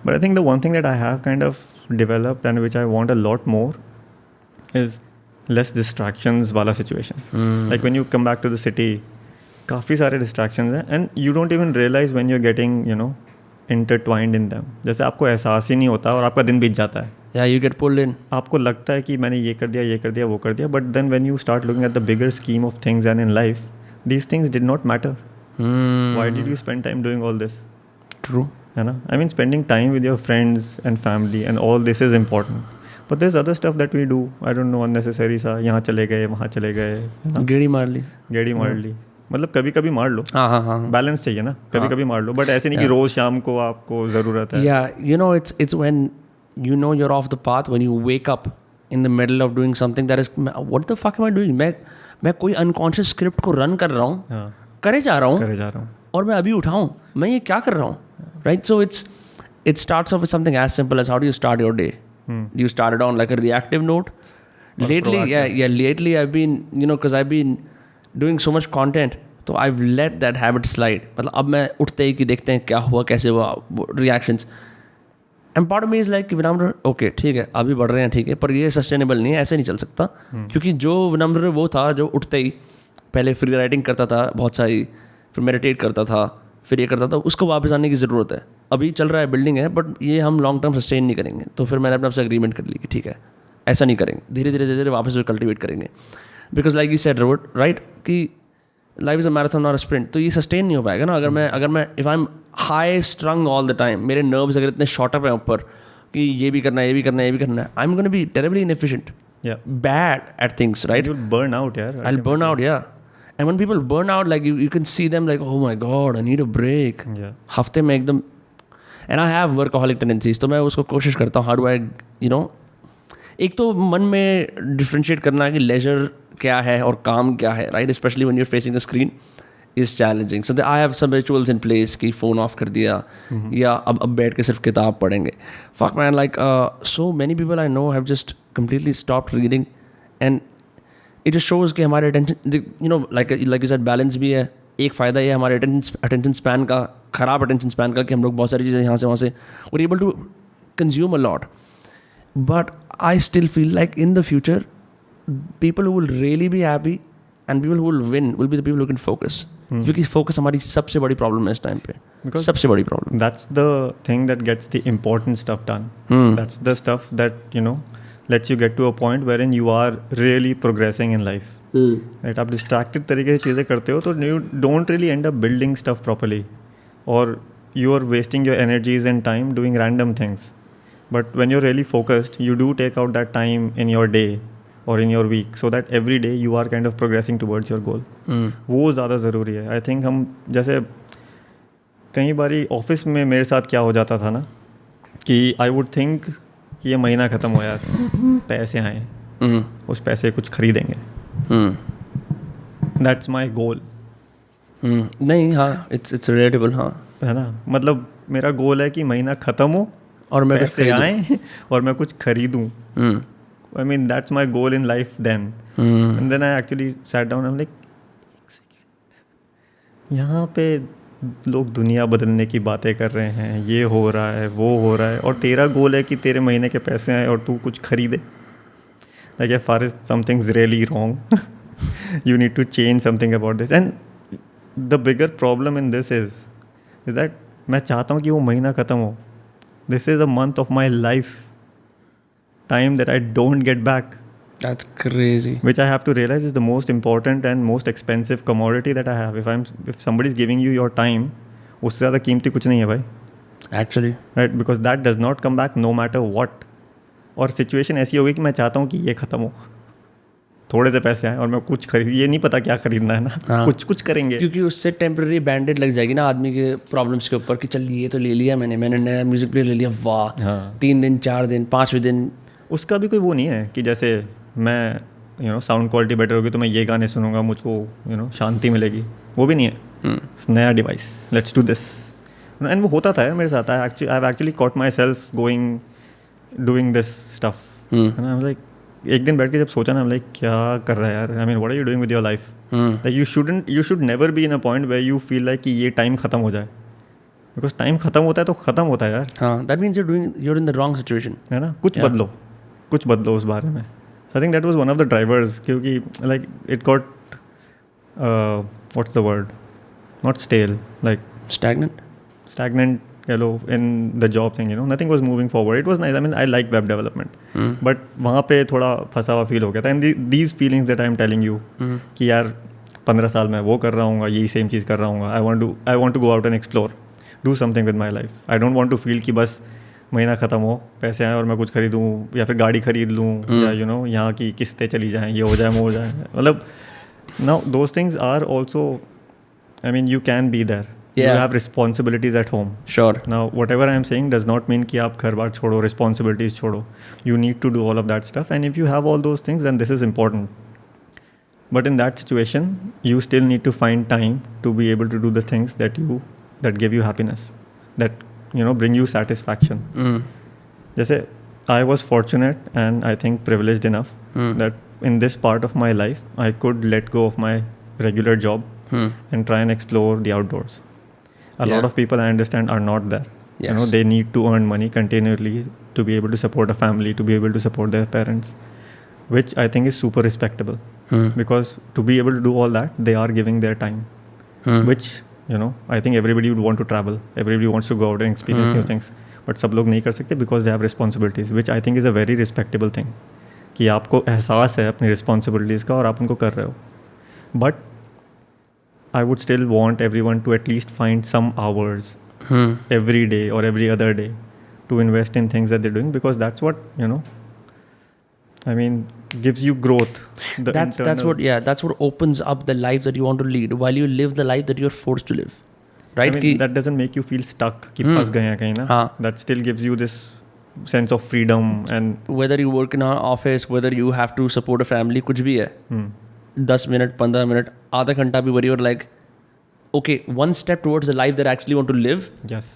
But I think the one thing that I have kind of developed and which I want a lot more is less distractions wala situation. Like when you come back to the city, काफ़ी सारे distractions हैं and you don't even realize when you're getting, you know, intertwined in them. जैसे आपको एहसास ही नहीं होता और आपका दिन बीत जाता है. Yeah, you get pulled in. आपको लगता है कि मैंने ये कर दिया, वो कर दिया. But then when you start looking at the bigger scheme of things and in life, these things did not matter. Why did you spend time doing all this? True. है ना? I mean, spending time with your friends and family and all this is important. But there's other stuff that we do. I don't know, unnecessary सा. यहाँ चले गए, वहाँ चले गए. गेड़ी मार ली. मतलब कभी कभी मार लो. हाँ. बैलेंस चाहिए ना. कभी कभी मार लो. बट ऐसे नहीं कि रोज शाम को आपको ज़रूरत है. Yeah, you know, it's when you know you're off the path, when you wake up in the middle of doing something that is, what the fuck am I doing? मैं कोई unconscious script को run कर रहा हूँ, करे जा रहा हूँ, और मैं अभी उठाऊँ, मैं ये क्या कर रहा हूँ, right? So it starts off with something as simple as how do you start your day? Do you start it on like a reactive note? Lately I've been, you know, because I've been doing so much content, तो I've let that habit slide. मतलब अब मैं उठते ही कि देखते हैं क्या हुआ, कैसे हुआ, reactions. And part of me is like विनम्र, ओके ठीक है, अभी बढ़ रहे हैं, ठीक है, पर ये सस्टेनेबल नहीं है, ऐसे नहीं चल सकता. क्योंकि जो विनम्र वो था जो उठते ही पहले फ्री राइटिंग करता था बहुत सारी, फिर मेडिटेट करता था, फिर ये करता था, उसको वापस आने की ज़रूरत है. अभी चल रहा है, बिल्डिंग है, बट ये हम लॉन्ग टर्म सस्टेन नहीं करेंगे. तो फिर मैंने अपने आपसे एग्रीमेंट कर ली कि ठीक है, ऐसा नहीं करेंगे, धीरे धीरे वापस कल्टिवेट करेंगे. Because like you said robot, right, कि लाइफ इज़ अ मैराथन और अ स्प्रिंट. तो ये सस्टेन नहीं हो पाएगा ना अगर मैं if I am high स्ट्रंग all the time, मेरे नर्व्स अगर इतने शॉर्ट अप हैं ऊपर कि ये भी करना है, I am gonna be terribly inefficient, bad at things, right? You'll burn out, yeah. I'll burn out, yeah. And when people burn out, like you can see them like, oh my god, I need a break. Yeah. हफ्ते में एकदम, and I have workaholic tendencies, तो मैं उसको कोशिश करता हूँ, how do I, you know, एक तो मन में डिफ्रेंशिएट करना है कि लेजर क्या है और काम क्या है, right? Specially when you are facing the screen is challenging. So I have some rituals in place कि फ़ोन ऑफ कर दिया, या अब बैठ के सिर्फ किताब पढ़ेंगे. Fuck man, like so many people I know have just completely stopped reading, and it just shows कि हमारे attention, you know, like you said, balance भी है. एक फ़ायदा ये हमारे अटेंशन स्पैन का, ख़राब अटेंशन स्पैन का, कि हम लोग बहुत सारी चीज़ें यहाँ से वहाँ से were able to consume a lot. But I still feel like in the future, people who will really be happy and people who will win will be the people who can focus. क्योंकि focus हमारी सबसे बड़ी problem है इस time पे. सबसे बड़ी problem. That's the thing that gets the important stuff done. That's the stuff that, you know, lets you get to a point wherein you are really progressing in life. Right? आप distracted तरीके से चीज़ें करते हो तो you don't really end up building stuff properly, or you are wasting your energies and time doing random things. But when you're really focused, you do take out that time in your day or in your week, so that every day you are kind of progressing towards your goal. वो ज़्यादा ज़रूरी है. I think हम जैसे कई बारी office में मेरे साथ क्या हो जाता था ना, कि I would think कि ये महीना ख़त्म हो यार, पैसे आए, उस पैसे कुछ खरीदेंगे. That's my goal. नहीं, हाँ, it's relatable, हाँ, है ना. मतलब मेरा गोल है कि महीना ख़त्म हो और मैं पैसे आए और मैं कुछ खरीदूँ. I mean, that's my goal in life then. And then I actually sat down, I'm like, एक सेकेंड, यहाँ पे लोग दुनिया बदलने की बातें कर रहे हैं, ये हो रहा है, वो हो रहा है, और तेरा गोल है कि तेरे महीने के पैसे आए और तू कुछ खरीदे. Like, as far as something's really wrong, you need to change something about this. And the bigger problem in this is that मैं चाहता हूँ कि वो महीना ख़त्म हो. This is a month of my life, time that I don't get back. That's crazy. Which I have to realize is the most important and most expensive commodity that I have. If somebody is giving you your time, उससे ज़्यादा कीमती कुछ नहीं है भाई. Actually. Right? Because that does not come back no matter what. और situation ऐसी होगी कि मैं चाहता हूँ कि ये ख़त्म हो, थोड़े से पैसे आए और मैं कुछ खरीद, ये नहीं पता क्या खरीदना है ना. हाँ. कुछ करेंगे, क्योंकि उससे टेम्पररी बैंडेड लग जाएगी ना आदमी के प्रॉब्लम्स के ऊपर, कि चल ये तो ले लिया मैंने नया म्यूजिक प्लेयर ले लिया, वाह. हाँ. 3 दिन 4 दिन 5वें दिन उसका भी कोई वो नहीं है कि जैसे मैं साउंड क्वालिटी बेटर होगी तो मैं ये गाने सुनूंगा, मुझको शांति मिलेगी. वो भी नहीं है. नया device, let's do this. And वो होता था यार मेरे साथ. I have actually caught my self doing this stuff. Like एक दिन बैठ के जब सोचा ना, लाइक क्या कर रहा है यार. I mean, what are you doing with your life? Like you should never be in a point where you feel like कि ये टाइम ख़त्म हो जाए. बिकॉज टाइम खत्म होता है तो खत्म होता है यार. हाँ, that means you're in the wrong situation. है ना, कुछ बदलो उस बारे में. So I think that was one of the drivers, क्योंकि like it got what's the word, not stale, like stagnant कह लो in the job thing, you know, nothing was moving forward. It was nice, I mean I like web development, but वहाँ पे थोड़ा फंसा हुआ feel हो गया था. And these feelings that I am telling you कि यार 15 साल में वो कर रहा हूँ, यही सेम चीज़ कर रहा हूँ. I want to go out and explore, do something with my life. I don't want to feel कि बस महीना ख़त्म हो, पैसे आए और मैं कुछ खरीदूँ या फिर गाड़ी खरीद लूँ या यू नो यहाँ की किस्तें चली जाएँ, ये हो जाए वो हो जाए. मतलब now those things are also, I mean you can be there. You have responsibilities at home. Sure. Now whatever I am saying does not mean कि आप घर बार छोड़ो, responsibilities छोड़ो. You need to do all of that stuff, and if you have all those things, then this is important. But in that situation, you still need to find time to be able to do the things that give you happiness, that you know bring you satisfaction. जैसे I was fortunate and I think privileged enough that in this part of my life I could let go of my regular job and try and explore the outdoors. A lot of people I understand are not there. Yes. You know, they need to earn money continually to be able to support a family, to be able to support their parents, which I think is super respectable. Because to be able to do all that, they are giving their time, which you know I think everybody would want to travel, everybody wants to go out and experience new things, but सब लोग नहीं कर सकते because they have responsibilities, which I think is a very respectable thing. कि आपको एहसास है अपनी responsibilities का और आप उनको कर रहे हो. But I would still want everyone to at least find some hours every day or every other day to invest in things that they're doing, because that's what, you know, I mean, gives you growth. That's what opens up the life that you want to lead while you live the life that you're forced to live. Right? I mean, that doesn't make you feel stuck कि फंस गए हैं कहीं ना. That still gives you this sense of freedom. And whether you work in an office, whether you have to support a family, कुछ भी है. 10 minute, 15 minute, आधा घंटा भी where you're like, okay, one step towards the life that I actually want to live. Yes.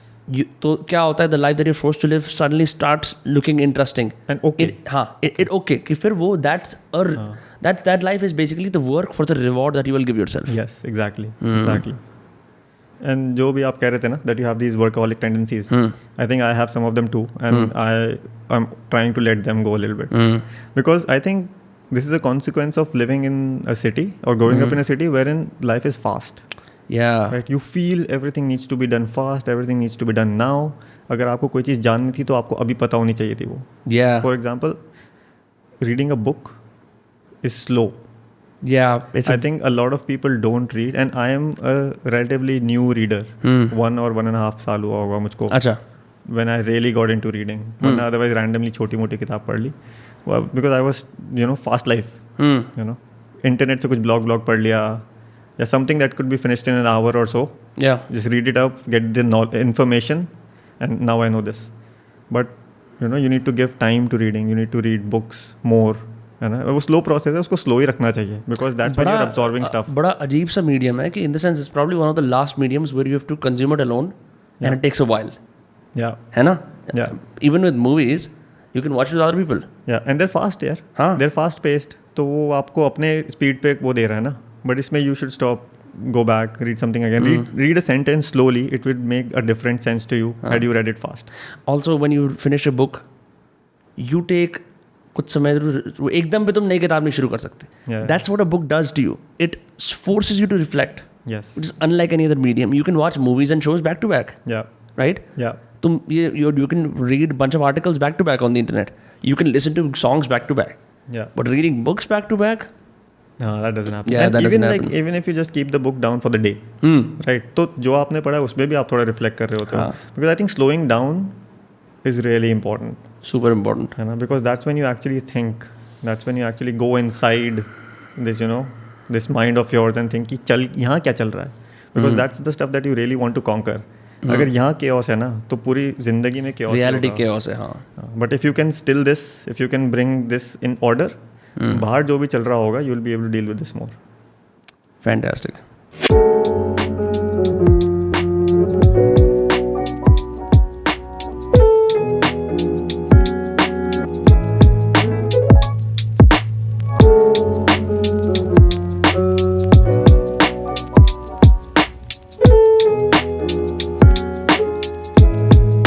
तो क्या होता है, the life that you're forced to live suddenly starts looking interesting. And okay. It okay. कि फिर वो that life is basically the work for the reward that you will give yourself. Yes, exactly. Exactly. And जो भी आप कह रहे थे ना, that you have these workaholic tendencies. I think I have some of them too, and I'm trying to let them go a little bit. Because I think this is a consequence of living in a city or growing up in a city wherein life is fast. Yeah. Right? You feel everything needs to be done fast, everything needs to be done now. अगर आपको कोई चीज़ जाननी थी तो आपको अभी पता होनी चाहिए थी वो. Yeah. For example, reading a book is slow. Yeah. I think a lot of people don't read, and I am a relatively new reader. 1 or 1.5 साल हुआ होगा मुझको. अच्छा. When I really got into reading. Otherwise randomly छोटी मोटी किताब पढ़ ली. Because I was, you know, fast life. You know, internet से कुछ blog पढ़ लिया. Yeah, something that could be finished in an hour or so. Yeah. Just read it up, get the information, and now I know this. But you know, you need to give time to reading. You need to read books more. है ना, वो slow process है, उसको slow ही रखना चाहिए. Because that's when you're absorbing stuff. बड़ा अजीब सा medium है कि in the sense it's probably one of the last mediums where you have to consume it alone, and it takes a while. Yeah. है ना? Yeah. Even with movies, you can watch with other people. Yeah, and they're fast यार. हाँ. They're fast paced. तो वो आपको अपने speed पे वो दे रहा है ना. But इसमें you should stop, go back, read something again. Read a sentence slowly. It will make a different sense to you had you read it fast. Also, when you finish a book, you take कुछ समय एकदम पे तुम नई किताब नहीं शुरू कर सकते. That's what a book does to you. It forces you to reflect. Yes. Which is unlike any other medium. You can watch movies and shows back to back. Yeah. Right? Yeah. You can read a bunch of articles back to back on the internet. You can listen to songs back to back. Yeah. But reading books back to back, no, that doesn't happen. Yeah, that doesn't happen. Even if you just keep the book down for the day, right? तो जो आपने पढ़ा है उसमें भी आप थोड़ा reflect कर रहे होते हो. Because I think slowing down is really important. Super important. है ना? Because that's when you actually think. That's when you actually go inside this, you know, this mind of yours and think कि चल यहाँ क्या चल रहा है. Because that's the stuff that you really want to conquer. अगर यहाँ chaos है ना तो पूरी जिंदगी में chaos. Reality chaos है, हाँ. But if you can still this, if you can bring this in order, बाहर जो भी चल रहा होगा, you will be able to deal with this more. Fantastic.